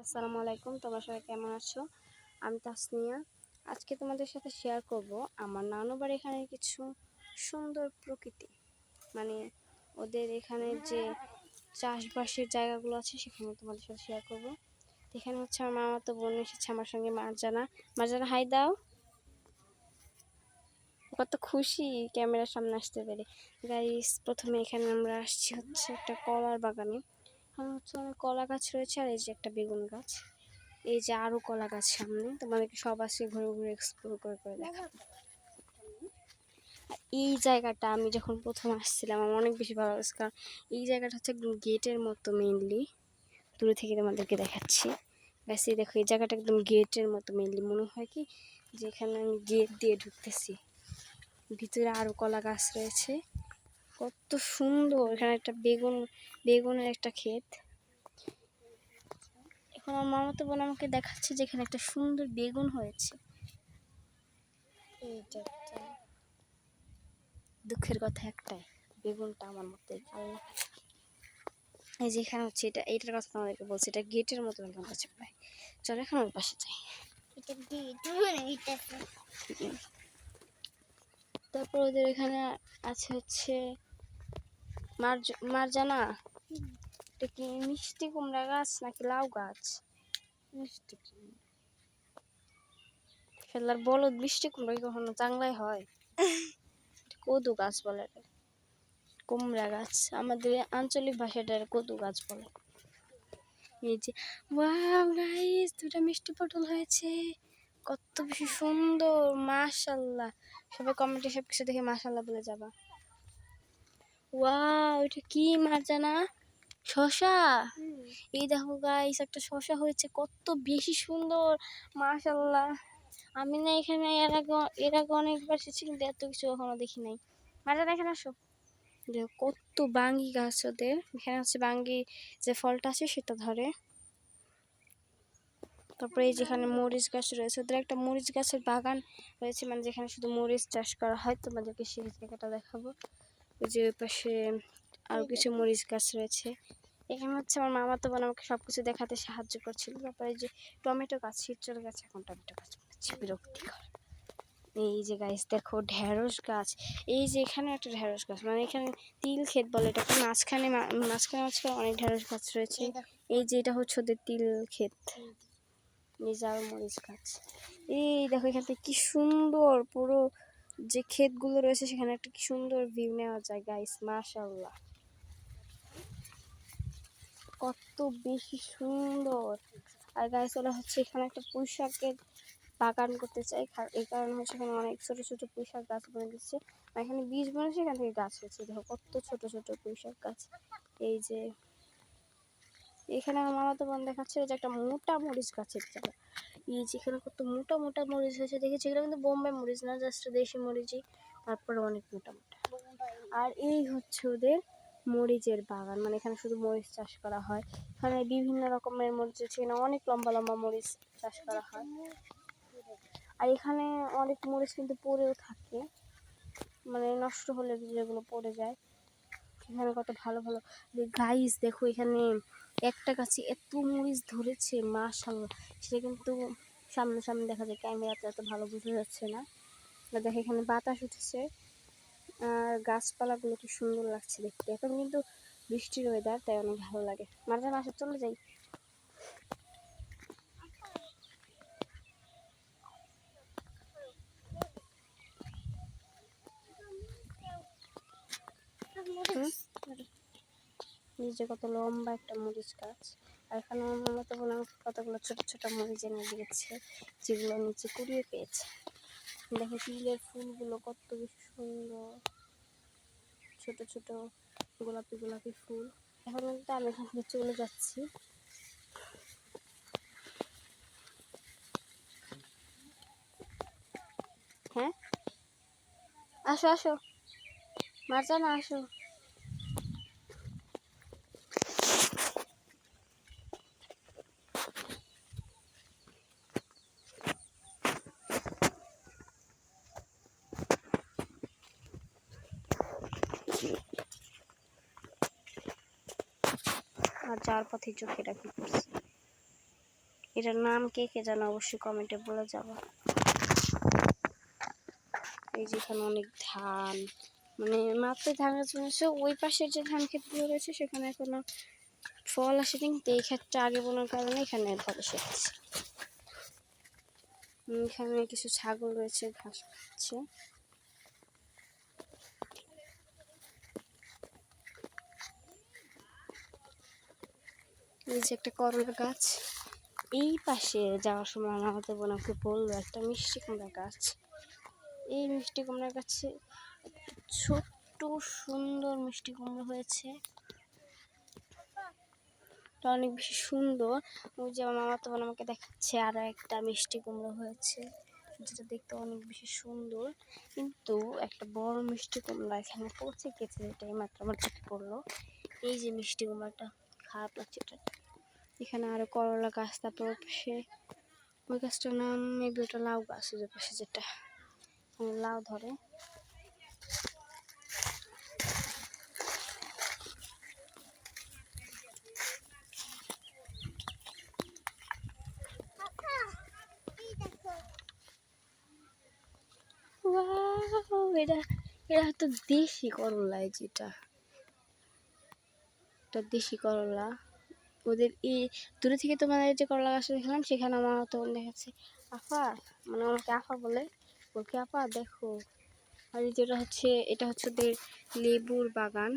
আসসালামু আলাইকুম, তোমরা সবাই কেমন আছো? আমি তাসনিয়া। আজকে তোমাদের সাথে শেয়ার করব আমার নানু বাড়ি এখানে কিছু সুন্দর প্রকৃতি, মানে ওদের এখানে যে চাষবাসের জায়গাগুলো আছে সেখানে তোমাদের সাথে শেয়ার করব। এখানে হচ্ছে আমার মামাতো বোন এসেছে আমার সঙ্গে, মারজানা। মারজানা হাই দাও। কত খুশি ক্যামেরার সামনে আসতে পেরে। গাইস, প্রথমে এখানে আমরা আসছি হচ্ছে একটা কলার বাগানে। এখানে হচ্ছে অনেক কলা গাছ রয়েছে, আর এই যে একটা বেগুন গাছ, এই যে আরো কলা গাছ সামনে। তোমাদেরকে সব আসে ঘুরে ঘুরে এক্সপ্লোর করে করে দেখাবো। এই জায়গাটা আমি যখন প্রথম আসছিলাম আমার অনেক বেশি ভালো লাগছে, কারণ এই জায়গাটা হচ্ছে একদম গেটের মতো। মেইনলি দূরে থেকে তোমাদেরকে দেখাচ্ছি। ব্যাস এই দেখো, এই জায়গাটা একদম গেটের মতো। মেইনলি মনে হয় কি যে এখানে আমি গেট দিয়ে ঢুকতেছি। ভিতরে আরো কলা গাছ রয়েছে, কত সুন্দর। এখানে একটা বেগুনের একটা ক্ষেত। এখন আমার মামাতো বোন আমাকে দেখাচ্ছে যে এখানে একটা সুন্দর বেগুন হয়েছে। এইটা একটা দুঃখের কথা একটাই, বেগুনটা আমার মতো আল্লাহ। এই যে এখানে হচ্ছে এইটার কথা তোমাদেরকে বলছি, এটা গেটের মতো আমার কাছে প্রায়। চলো এখন ওর পাশে যাই। তারপর ওদের এখানে আছে হচ্ছে মারজানা। এটা কি মিষ্টি কুমড়া গাছ নাকি লাউ গাছ? মিষ্টি কুমড়া। খেলার বলদ, মিষ্টি কুমড়া কি কখনো চাংলাই হয়? কদু গাছ বলে, কুমড়া গাছ আমাদের আঞ্চলিক ভাষাটার কদু গাছ বলে। এই যে ওয়াও গাইস, দুটা মিষ্টি পটল হয়েছে, কত বেশি সুন্দর, মাশাআল্লাহ। সবাই কমেন্টে সবকিছু দেখে মাশাআল্লাহ বলে যাবা। ওয়াও, এটা কি মারজানা? শসা। এই দেখো গাইস, একটা শসা হয়েছে, কত বেশি সুন্দর, মাশাআল্লাহ। আমি না এখানে এর আগে অনেকবার এসেছি, কিন্তু এত কিছু কখনো দেখি নাই। মারজানা এখানে আসো। দেখো কত বাঙ্গি গাছ ওদের এখানে হচ্ছে, বাঙ্গি যে ফলটা আছে সেটা ধরে। তারপরে এই যেখানে মরিচ গাছ রয়েছে, ওদের একটা মরিচ গাছের বাগান রয়েছে, মানে যেখানে শুধু মরিচ চাষ করা হয়। তোমাদেরকে সেই জায়গাটা দেখাবো। ওই যে ওই পাশে আরো কিছু মরিচ গাছ রয়েছে। এখানে হচ্ছে আমার মামাতো বোন আমাকে সবকিছু দেখাতে সাহায্য করছিল। তারপরে এই যে টমেটো গাছ, শীত চলে গেছে, এখন টমেটো গাছ পাচ্ছি, বিরক্তিকর। এই যে গাছ দেখো, ঢেঁড়স গাছ। এই যে এখানে একটা ঢেঁড়স গাছ, মানে এখানে তিল ক্ষেত বলে এটাকে। মাঝখানে অনেক ঢেঁড়স গাছ রয়েছে। এই যে এটা হচ্ছে ওদের তিল ক্ষেত। এই যে আরো মরিচ গাছ। এই দেখো এখান থেকে কি সুন্দর পুরো যে ক্ষেতগুলো রয়েছে সেখানে একটা কি সুন্দর ভিউ নেওয়া যায় গাইস, মাশাআল্লাহ। কত বেশি সুন্দর। আর গাইস, ওরা হচ্ছে এখানে একটা পুঁইশাকের বাগান করতে চাই, এই কারণে হচ্ছে এখানে অনেক ছোট ছোট পুঁইশাক গাছ বনে দিচ্ছে। এখানে বীজ বনেছে, এখান থেকে গাছ হচ্ছে। দেখো কত ছোট ছোট পুঁইশাক গাছ। এই যে এখানে আমার মামাতো বোন দেখাচ্ছে যে একটা মোটা মরিচ গাছের জায়গা। এই যে এখানে কত মোটা মোটা মরিচ হয়েছে দেখেছি। এগুলো কিন্তু বোম্বাই মরিচ না, জাস্ট দেশি মরিচই, তারপরে অনেক মোটা মোটা। আর এই হচ্ছে ওদের মরিচের বাগান, মানে এখানে শুধু মরিচ চাষ করা হয়। এখানে বিভিন্ন রকমের মরিচ আছে, এখানে অনেক লম্বা লম্বা মরিচ চাষ করা হয়। আর এখানে অনেক মরিচ কিন্তু পড়েও থাকে, মানে নষ্ট হলে যেগুলো পড়ে যায়। এখানে কত ভালো ভালো গাইস দেখো, এখানে একটা গাছে এত মরিচ ধরেছে, মাশাআল্লাহ। সেটা কিন্তু সামনে সামনে দেখা যায়, ক্যামেরাতে এত ভালো বোঝা যাচ্ছে না। দেখো এখানে বাতাস উঠেছে, আর গাছপালাগুলো কি সুন্দর লাগছে দেখতে। এখন কিন্তু বৃষ্টির ওয়েদার, তাই অনেক ভালো লাগে। মাঝে মাসে চলে যাই। নিচে কত লম্বা একটা মরিচ গাছ। আর এখানে আমার মামাতো বোন কতগুলো ছোট ছোট মরিচ এনে দিয়েছে, যেগুলো নিচে কুড়িয়ে পেয়েছে। দেখো তিলের ফুলগুলো কত বেশি সুন্দর, ছোট ছোট গোলাপি গোলাপি ফুল। এখন কিন্তু আমি এখান থেকে চলে যাচ্ছি। হ্যাঁ, আসো আসো মারজানা, আসো। আর যার পথে চোখে রাখি পড়ছে। এটার নাম কে কে জানো অবশ্যই কমেন্টে বলে যাবো। এই যে এখানে অনেক ধান, মানে মাত্র ধান গাছ বলেছে। ওই পাশের যে ধান ক্ষেতগুলো রয়েছে সেখানে এখনো ফল আসেনি, কিন্তু এই ক্ষেতটা আগে বোনার কারণে এখানে ফল এসেছে। এখানে কিছু ছাগল রয়েছে, ঘাস খাচ্ছে। এই যে একটা করলা গাছ। এই পাশে যাওয়ার সময় আমাদের বোন আমাকে বললো একটা মিষ্টি কুমড়া গাছ। এই মিষ্টি কুমড়া গাছে ছোট্ট সুন্দর মিষ্টি কুমড়া হয়েছে, অনেক বেশি সুন্দর। ওই যে আমার মামাতো বোন আমাকে দেখাচ্ছে আরো একটা মিষ্টি কুমড়া হয়েছে, যেটা দেখতে অনেক বেশি সুন্দর। কিন্তু একটা বড় মিষ্টি কুমড়া এখানে পচে গেছে, যেটা এইমাত্র আমার চোখে পড়লো। এই যে মিষ্টি কুমড়াটা, খারাপ লাগছে এটা। এখানে আরো করলা গাছ, তারপর পাশে ওই গাছটার নাম মেবি ওটা লাউ গাছ, ওই পাশে যেটা লাউ ধরে। এটা এটা হয়তো দেশি করলা, যেটা এটা দেশি করলা। ওদের এই দূরে থেকে তোমাদের যে করলা গাছটা দেখলাম সেখানে আমার তো দেখাচ্ছে আফা, মানে আমাকে আফা বলে, বলকে আপা দেখো। আর যেটা হচ্ছে এটা হচ্ছে ওদের লেবুর বাগান।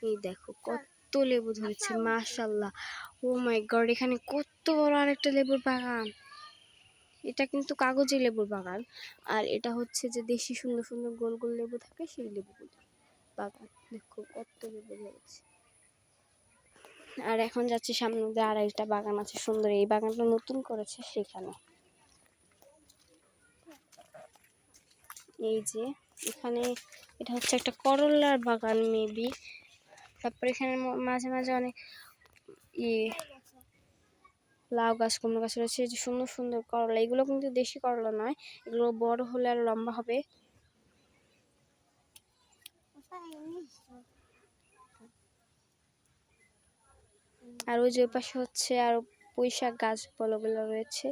এই দেখো কত লেবু ধরেছে, মাশাআল্লাহ। ও মাই গড, এখানে কত বড় আরেকটা লেবুর বাগান। এটা কিন্তু কাগজি লেবুর বাগান, আর এটা হচ্ছে যে দেশি সুন্দর সুন্দর গোল গোল লেবু থাকে সেই লেবুগুলো বাগান। দেখো কত লেবু ধরেছে। আর এখন যাচ্ছি সামনে দিয়ে আরেকটা বাগান আছে সুন্দর, এই বাগানটা নতুন করেছে সেখানে। এই যে এখানে এটা হচ্ছে একটা করলার বাগান মেবি। তারপর এখানে মাঝে মাঝে অনেক লাউ গাছ, কুমড়ো গাছ রয়েছে। যে সুন্দর সুন্দর করলা, এগুলো কিন্তু দেশি করলা নয়, এগুলো বড় হলে আর লম্বা হবে। আর ওই যে পাশে হচ্ছে আর পুঁইশাক গাছ বলগুলো রয়েছে,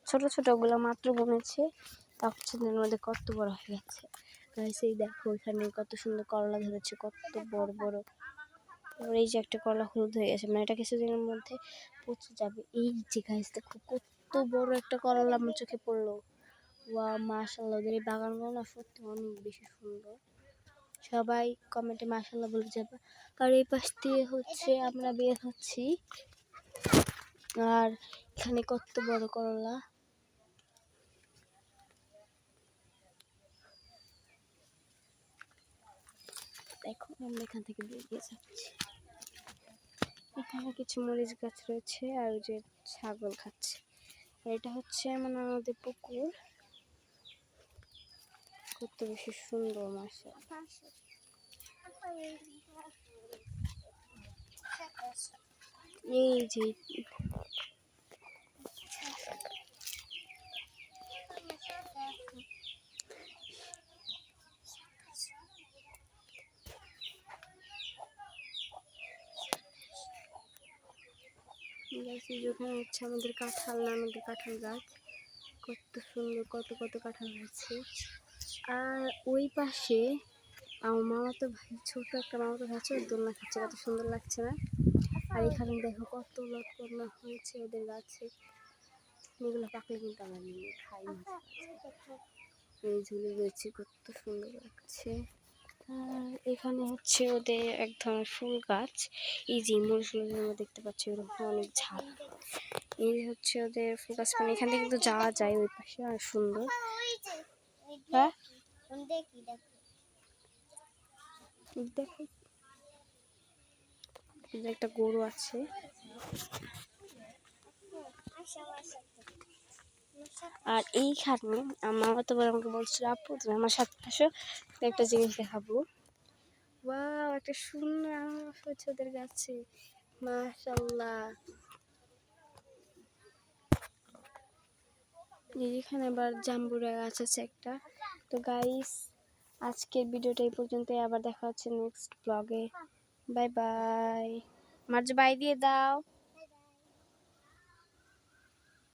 ছোট ছোট ওগুলো মাত্র বনেছে, তা হচ্ছে মধ্যে কত বড় হয়ে গেছে। এই দেখো এখানে কত সুন্দর করলা ধরেছে, কত বড় বড়। এই যে একটা করলা হলুদ হয়ে গেছে, মানে এটা কিছুদিনের মধ্যে পচে যাবে। এই যে গাছ দেখো কত বড় একটা করলা আমার চোখে পড়লো। ওয়া মাশাআল্লাহ, ওদের এই বাগানগুলো না সত্যি অনেক বেশি সুন্দর। সবাই কমেন্টে মাশাআল্লাহ বলে যাবে। আর এই পাশ দিয়ে হচ্ছে আমরা বের হচ্ছি, আর এখানে কত বড় করলা। দেখো আমরা এখান থেকে বেরিয়ে যাচ্ছি। এখানে কিছু মরিচ গাছ রয়েছে, আর ওই যে ছাগল খাচ্ছে। আর এটা হচ্ছে মানে আমাদের পুকুর, কত বেশি সুন্দর মাশাআল্লাহ। এই যে যেখানে হচ্ছে আমাদের কাঁঠাল, না আমাদের কাঁঠাল গাছ, কত সুন্দর কত কত কাঁঠাল হয়েছে। আর ওই পাশে আমার মামাতো ভাই, ছোট একটা মামাতো ভাই আছে, দোলনা খাচ্ছে, কত সুন্দর লাগছে না? আর এখানে দেখো কত লটকন হয়েছে ওদের গাছে, এগুলো পাকলে কিন্তু আমরা নিয়ে খাই না। এই ঝুলে রয়েছে, কত সুন্দর লাগছে। আর এখানে হচ্ছে ওদের এক ধরনের ফুল গাছ, এই যে মরিচগুলো দেখতে পাচ্ছি ওরকম অনেক ঝাল। এই হচ্ছে ওদের ফুল গাছ, মানে এখান থেকে কিন্তু যাওয়া যায় ওই পাশে, আর সুন্দর। হ্যাঁ দেখো একটা গরু আছে। আর এইখানে আমার তো আমাকে বলছিল আপু তুমি আমার সাথে আসো, একটা জিনিস দেখাবো। ওয়াও, একটা সুন্দর আনারস হয়েছে ওদের গাছে, মাশাআল্লাহ। এখানে আবার জাম্বুরা গাছ আছে একটা। তো গাইস, আজকের ভিডিওটা এই পর্যন্তই, আবার দেখা হচ্ছে নেক্সট ব্লগে। Bye bye. মার্জ বাই দিয়ে দাও।